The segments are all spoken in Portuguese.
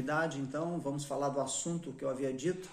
continuidade, então, vamos falar do assunto que eu havia dito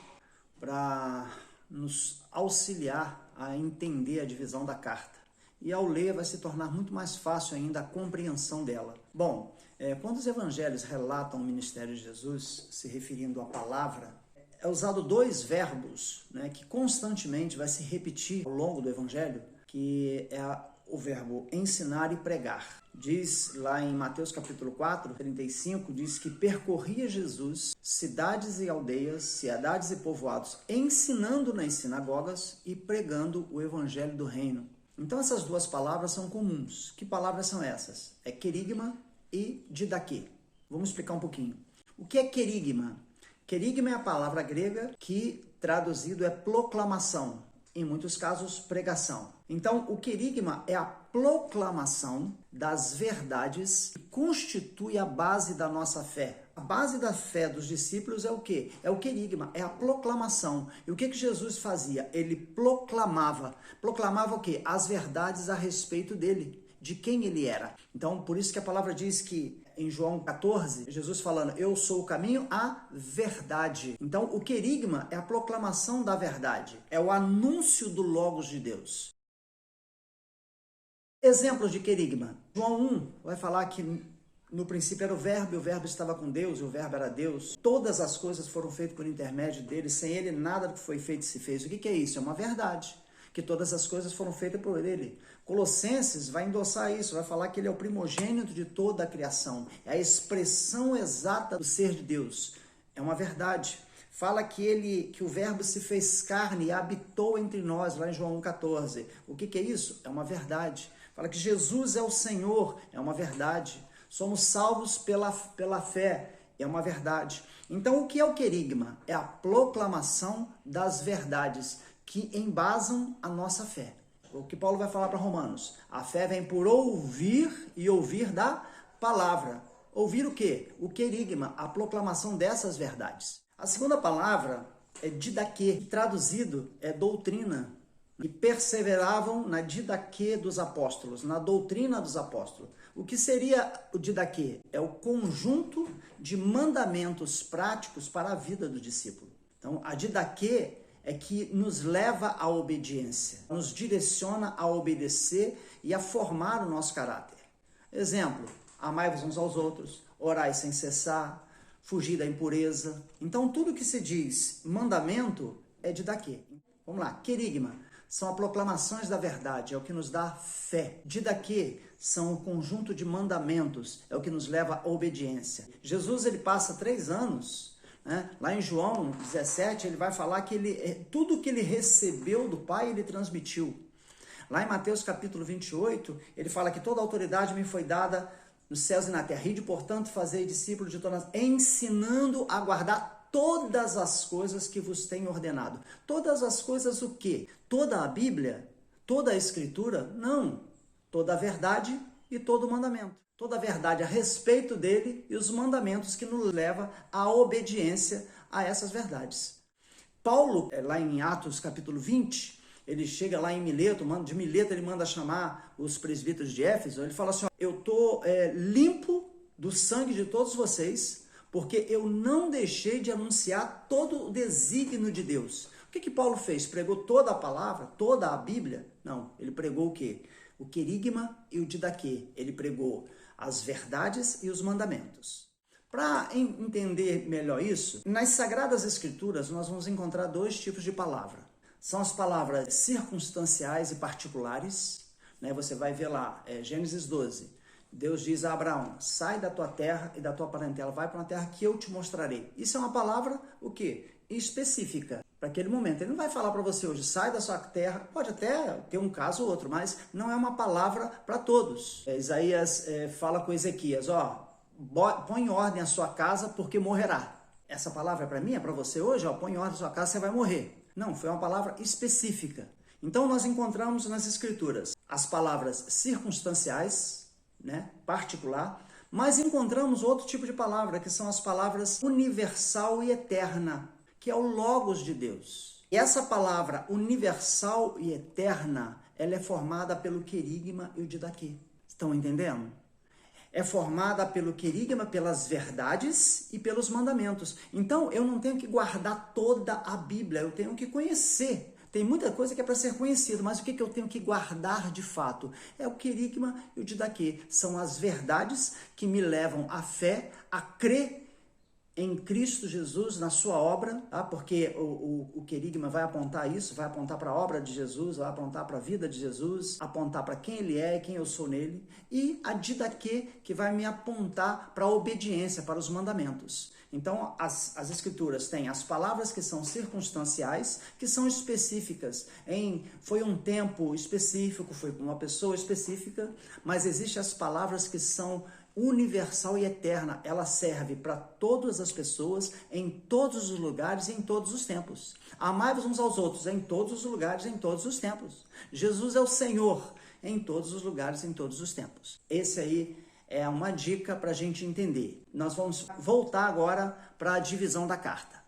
para nos auxiliar a entender a divisão da carta. E ao ler vai se tornar muito mais fácil ainda a compreensão dela. Bom, quando os evangelhos relatam o ministério de Jesus, se referindo à palavra, é usado dois verbos, né, que constantemente vai se repetir ao longo do evangelho, que é o verbo ensinar e pregar. Diz lá em Mateus capítulo 4, 35, diz que percorria Jesus cidades e aldeias, cidades e povoados, ensinando nas sinagogas e pregando o evangelho do reino. Então essas duas palavras são comuns. Que palavras são essas? É querigma e didaquê. Vamos explicar um pouquinho. O que é querigma? Querigma é a palavra grega que traduzido é proclamação. Em muitos casos, pregação. Então, o querigma é a proclamação das verdades que constitui a base da nossa fé. A base da fé dos discípulos é o quê? É o querigma, é a proclamação. E o que Jesus fazia? Ele proclamava. Proclamava o quê? As verdades a respeito dele, de quem ele era. Então, por isso que a palavra diz que em João 14, Jesus falando, eu sou o caminho, a verdade. Então, o querigma é a proclamação da verdade, é o anúncio do Logos de Deus. Exemplos de querigma. João 1 vai falar que no princípio era o verbo, e o verbo estava com Deus, e o verbo era Deus. Todas as coisas foram feitas por intermédio dele, sem ele nada do que foi feito se fez. O que é isso? É uma verdade, que todas as coisas foram feitas por ele. Colossenses vai endossar isso, vai falar que ele é o primogênito de toda a criação, é a expressão exata do ser de Deus. É uma verdade. Fala que o verbo se fez carne e habitou entre nós, lá em João 1,14. O que é isso? É uma verdade. Fala que Jesus é o Senhor, é uma verdade. Somos salvos pela fé, é uma verdade. Então, o que é o querigma? É a proclamação das verdades que embasam a nossa fé. O que Paulo vai falar para Romanos? A fé vem por ouvir e ouvir da palavra. Ouvir o quê? O querigma, a proclamação dessas verdades. A segunda palavra é didaquê, que traduzido é doutrina. E perseveravam na didaquê dos apóstolos, na doutrina dos apóstolos. O que seria o didaquê? É o conjunto de mandamentos práticos para a vida do discípulo. Então, a didaquê é que nos leva à obediência, nos direciona a obedecer e a formar o nosso caráter. Exemplo, amai-vos uns aos outros, orai sem cessar, fugir da impureza. Então, tudo que se diz mandamento é didaquê. Vamos lá, querigma são as proclamações da verdade, é o que nos dá fé. Didaquê são o conjunto de mandamentos, é o que nos leva à obediência. Jesus, ele passa 3 anos... Lá em João 17, ele vai falar que tudo que ele recebeu do Pai, ele transmitiu. Lá em Mateus capítulo 28, ele fala que toda autoridade me foi dada nos céus e na terra. Ide, portanto, fazei discípulos de todas, ensinando a guardar todas as coisas que vos tenho ordenado. Todas as coisas o quê? Toda a Bíblia? Toda a Escritura? Não. Toda a verdade e todo o mandamento. Toda a verdade a respeito dele e os mandamentos que nos levam à obediência a essas verdades. Paulo, lá em Atos capítulo 20, ele chega lá em Mileto, de Mileto ele manda chamar os presbíteros de Éfeso, ele fala assim, eu estou limpo do sangue de todos vocês, porque eu não deixei de anunciar todo o desígnio de Deus. O que Paulo fez? Pregou toda a palavra, toda a Bíblia? Não, ele pregou o quê? O querigma e o didaquê. Ele pregou as verdades e os mandamentos. Para entender melhor isso, nas Sagradas Escrituras nós vamos encontrar 2 tipos de palavra. São as palavras circunstanciais e particulares. Você vai ver lá, Gênesis 12. Deus diz a Abraão, sai da tua terra e da tua parentela, vai para uma terra que eu te mostrarei. Isso é uma palavra, o quê? Específica para aquele momento. Ele não vai falar para você hoje, sai da sua terra, pode até ter um caso ou outro, mas não é uma palavra para todos. Isaías fala com Ezequias, põe em ordem a sua casa porque morrerá. Essa palavra é para mim, é para você hoje, põe em ordem a sua casa, você vai morrer. Não, foi uma palavra específica. Então nós encontramos nas Escrituras as palavras circunstanciais, particular, mas encontramos outro tipo de palavra, que são as palavras universal e eterna, que é o Logos de Deus. E essa palavra universal e eterna, ela é formada pelo querigma e o didaquê. Estão entendendo? é formada pelo querigma, pelas verdades e pelos mandamentos. Então, eu não tenho que guardar toda a Bíblia, eu tenho que conhecer. Tem muita coisa que é para ser conhecido, mas o que eu tenho que guardar de fato? É o querigma e o didaquê. São as verdades que me levam à fé, a crer em Cristo Jesus, na sua obra, tá? Porque o querigma vai apontar isso, vai apontar para a obra de Jesus, vai apontar para a vida de Jesus, apontar para quem ele é e quem eu sou nele, e a didaquê, que vai me apontar para a obediência, para os mandamentos. Então, as escrituras têm as palavras que são circunstanciais, que são específicas. Foi um tempo específico, foi com uma pessoa específica, mas existem as palavras que são universal e eterna. Ela serve para todas as pessoas, em todos os lugares e em todos os tempos. Amai-vos uns aos outros em todos os lugares e em todos os tempos. Jesus é o Senhor em todos os lugares e em todos os tempos. Esse aí é uma dica para a gente entender. Nós vamos voltar agora para a divisão da carta.